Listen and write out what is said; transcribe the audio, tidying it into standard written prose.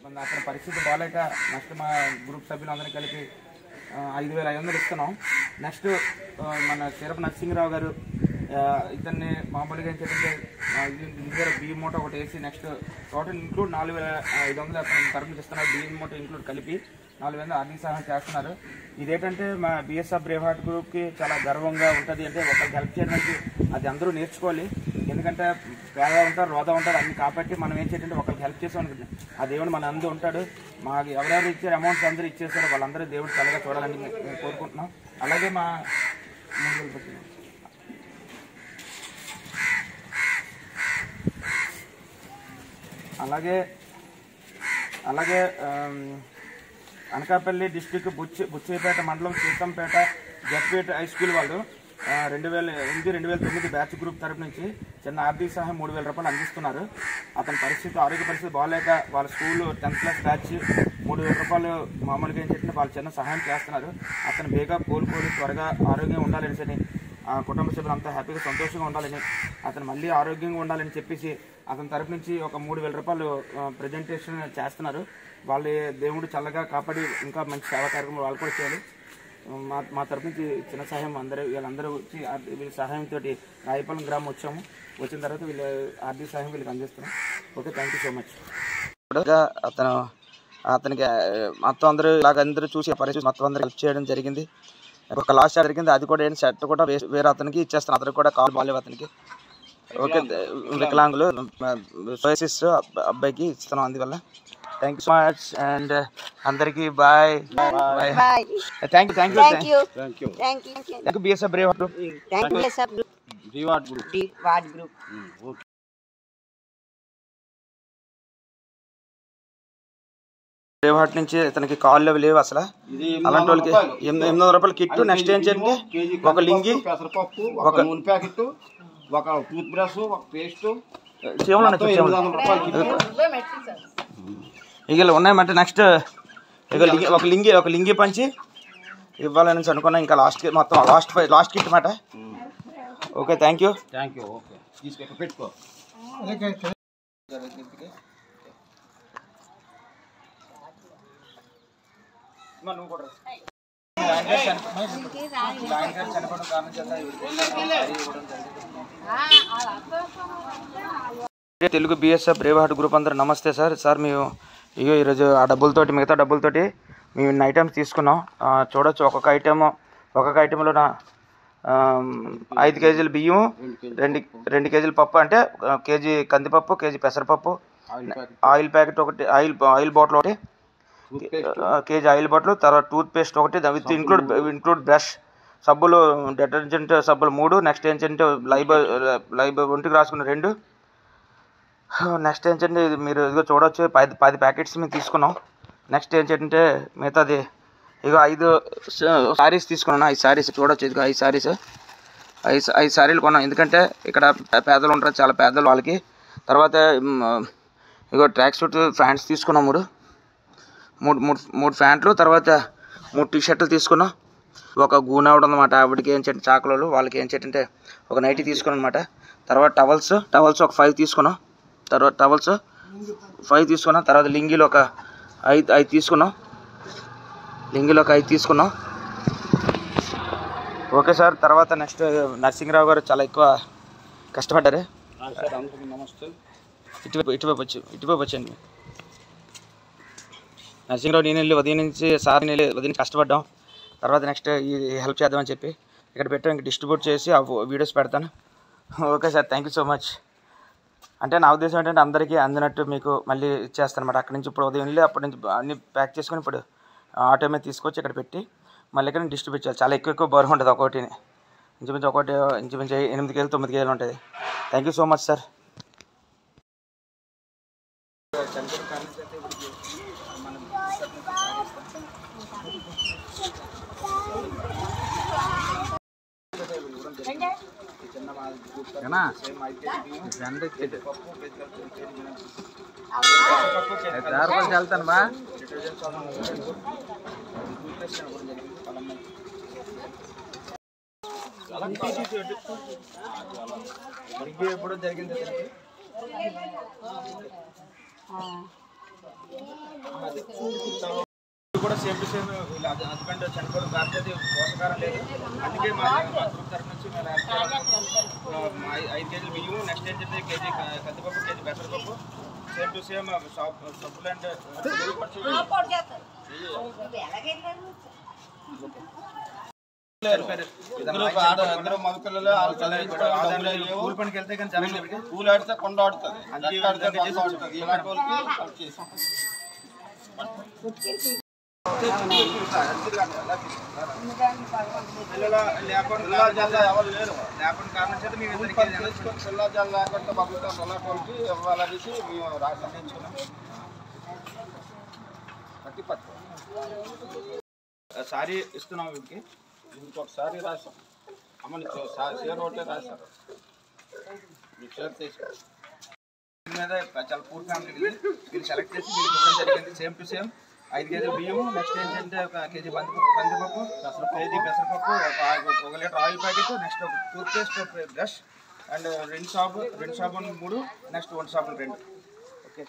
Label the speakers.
Speaker 1: అతని పరిస్థితి బాగాలేక నెక్స్ట్ మా గ్రూప్ సభ్యులందరినీ కలిపి 5,500 ఇస్తున్నాం. నెక్స్ట్ మన సిరప్ నరసింహరావు గారు ఇతన్ని మామూలుగా ఏంటంటే బియ్యం మూట ఒకటి వేసి నెక్స్ట్ టోటల్ ఇంక్లూడ్ 4,500 అతను తరపున ఇస్తున్నారు. బియ్యం మూట ఇంక్లూడ్ కలిపి 4,000 ఆర్థిక సహాయం చేస్తున్నారు. ఇదేంటంటే మా బిఎస్ఎఫ్ బ్రేవ్ హార్ట్ గ్రూప్కి చాలా గర్వంగా ఉంటుంది. అంటే ఒకరికి హెల్ప్ చేయడానికి అది అందరూ నేర్చుకోవాలి. ఎందుకంటే పేద ఉంటారు, రోదా ఉంటారు, అన్ని కాబట్టి మనం ఏం చేయాలంటే ఒకరికి హెల్ప్ చేసాం అనుకుంటున్నాం. ఆ దేవుడు మన అందరూ ఉంటాడు. మాకు ఎవరెవరు ఇచ్చారు అమౌంట్స్ అందరూ ఇచ్చేసారు, వాళ్ళందరూ దేవుడు చల్లగా చూడాలని మేము కోరుకుంటున్నాం. అలాగే మా అలాగే అనకాపల్లి డిస్టిక్ బుచ్చిపేట మండలం సీతంపేట జడ్పేట హై స్కూల్ వాళ్ళు 2008-2009 బ్యాచ్ గ్రూప్ తరపు నుంచి చిన్న ఆర్థిక సహాయం 3,000 రూపాయలు అందిస్తున్నారు. అతని ఆరోగ్య పరిస్థితి బాగాలేక వాళ్ళ స్కూల్ 10th క్లాస్ బ్యాచ్ 3,000 రూపాయలు మామూలుగా ఏం చెప్పిన వాళ్ళు చిన్న సహాయం చేస్తున్నారు. అతను బేగా కోలుకోలు త్వరగా ఆరోగ్యంగా ఉండాలని సరే ఆ కుటుంబ సభ్యులు అంతా హ్యాపీగా సంతోషంగా ఉండాలని అతను మళ్ళీ ఆరోగ్యంగా ఉండాలని చెప్పేసి అతని తరపు నుంచి ఒక 3,000 రూపాయలు ప్రజెంటేషన్ చేస్తున్నారు. వాళ్ళు దేవుడు చల్లగా కాపాడి ఇంకా మంచి సేవా కార్యక్రమం వాళ్ళు కూడా చేయాలి. మా తరపు నుంచి చిన్న సహాయం వీళ్ళందరూ వచ్చి వీళ్ళ సహాయంతో రాయపాలెం గ్రామం వచ్చాము. వచ్చిన తర్వాత వీళ్ళ ఆర్థిక సహాయం వీళ్ళకి అందిస్తున్నాం. Okay, thank you so much. అతనికి మొత్తం అందరూ చూసి పరిస్థితి మొత్తం అందరూ హెల్ప్ చేయడం జరిగింది. ఒక లాస్ట్ జరిగింది, అది కూడా ఏంటి షర్ట్ కూడా వేరే అతనికి ఇచ్చేస్తాను. అతనికి కూడా కాల్ బాగాలేవు అతనికి. ఓకే, వికలాంగులు సోయసిస్ అబ్బాయికి ఇస్తున్నాం. అందువల్ల thank you so much and అందరికి bye. Thank you BSF brave heart group. Brave heart నుంచి ఇతనికి కాళ్ళు లేవు అసలు. అలాంటి వాళ్ళకి 800 రూపాయల కిట్టు. నెక్స్ట్ ఏంటంటే ఒక లింగి, ఒక నూనె ప్యాకెట్, ఒక టూత్ బ్రష్, ఒక పేస్ట్ ఇక ఉన్నాయన్నమాట. నెక్స్ట్ ఒక లింగి పంచి ఇవ్వాలని అనుకున్నా. ఇంకా మొత్తం లాస్ట్ కిట్ అన్నమాట. Okay, thank you. ఓకే, పెట్టుకో. Telugu BSF brave heart group అందరూ నమస్తే సార్. మేము ఈరోజు ఆ మిగతా డబ్బులతోటి మేము ఇన్ని ఐటమ్స్ తీసుకున్నాం. చూడొచ్చు, ఒక్కొక్క ఐటెంలో 5 కేజీలు బియ్యం, 2 కేజీల పప్పు, అంటే కేజీ కందిపప్పు, కేజీ పెసరపప్పు, ఆయిల్ ప్యాకెట్ ఒకటి, ఆయిల్ బాటిల్ ఒకటి, కేజీ ఆయిల్ బాటిల్, తర్వాత టూత్ పేస్ట్ ఒకటి విత్ ఇంక్లూడ్ బ్రష్, సబ్బులు డిటర్జెంట్ సబ్బులు 3, నెక్స్ట్ ఏంటంటే లైబ్ ఒంటికి రాసుకున్న 2, నెక్స్ట్ ఏంటంటే మీరు ఇదిగో చూడవచ్చు 10 ప్యాకెట్స్ మేము తీసుకున్నాం. నెక్స్ట్ ఏంటంటే మిగతాది ఇగో 5 శారీస్ తీసుకున్నాను. 5 శారీస్ చూడవచ్చు. ఇదిగో 5 శారీలు కొన్నాం. ఎందుకంటే ఇక్కడ పేదలు ఉంటారు, చాలా పేదలు వాళ్ళకి. తర్వాత ఇగో ట్రాక్ సూట్ ప్యాంట్స్ తీసుకున్నాం. మూడు ప్యాంట్లు, తర్వాత 3 టీషర్ట్లు తీసుకున్నాం. ఒక గూనె ఆవిడ అన్నమాట, ఆవిడకి ఏం చెట్టు చాకలోళ్ళు, వాళ్ళకి ఏం చెట్టు ఒక నైటీ తీసుకున్నాం అనమాట. తర్వాత టవల్స్ ఒక 5 తీసుకున్నాం. తర్వాత లింగీలు ఒక 5 తీసుకున్నాం. Okay sir. తర్వాత నెక్స్ట్ నరసింహరావు గారు చాలా ఎక్కువ కష్టపడ్డారు. ఇటువైపు వచ్చండి. నరసింహరావు నేను ఉదయం నుంచి కష్టపడ్డాం. తర్వాత నెక్స్ట్ ఈ హెల్ప్ చేద్దామని చెప్పి ఇక్కడ పెట్టాం. ఇంక డిస్ట్రిబ్యూట్ చేసి ఆ వీడియోస్ పెడతాను. Okay sir, thank you so much. అంటే నా ఉద్దేశం ఏంటంటే అందరికీ అందినట్టు మీకు మళ్ళీ ఇచ్చేస్తాను అన్నమాట. అక్కడి నుంచి ఇప్పుడు ఉదయం వెళ్ళి అప్పటి నుంచి అన్ని ప్యాక్ చేసుకుని ఇప్పుడు ఆటో మీద తీసుకొచ్చి ఇక్కడ పెట్టి మళ్ళీ ఇక్కడ డిస్ట్రిబ్యూట్ చేయాలి. చాలా ఎక్కువ బరువు ఉంటుంది. ఇంచుమించు 8 కేజీలు 9 కేజీలు ఉంటుంది. Thank you so much sir. వెళ్తాను బా ఎప్పుడు జరిగింది. కూడా సేమ్ టు సేమ్ హస్బెండ్ చనిపోవడం కాకపోతే పోషకారం లేదు. అందుకే మా గ్రూప్ తరఫు నుంచి మేము 5 కేజీలు బియ్యము, నెక్స్ట్ ఏంటంటే కేజీ కందిపప్పు, కేజీ పెసరపప్పు, సేమ్ టు సేమ్ సప్లిమెంట్ కూలి పనికి వెళ్తే కానీ జరగలేదు.
Speaker 2: పూలు ఆడితే కొండ ఆడుతుంది, ఎవరు లేరు.
Speaker 1: లేకుండా కారణం చేత మేము
Speaker 2: పిల్ల జల్ లేకుండా బతుకుతాం. పిల్లకి ఇవ్వాలనేసి మేము రాసుకున్నాం.
Speaker 1: సారీ ఇస్తున్నాం వీటికి.
Speaker 2: ఇంకొకసారి రాసాం అమ్మని షేర్ ఒకటే రాశారు. మీకు షేర్ తీసుకో
Speaker 1: మీద చాలా పూర్ ఫ్యామిలీ వీళ్ళు సెలెక్ట్ చేసి వీళ్ళు ఇవ్వడం జరిగింది. సేమ్ టు సేమ్ 5 కేజీలు బియ్యము, నెక్స్ట్ ఏంటంటే ఒక కేజీ కందిపప్పు, కేజీ పెసరపప్పు, 1 లీటర్ ఆయిల్ ప్యాకెట్, నెక్స్ట్ ఒక టూత్ పేస్ట్ బ్రష్ అండ్ రెండు సాబున్ 3, నెక్స్ట్ 1 సాబున్ 2. ఓకే.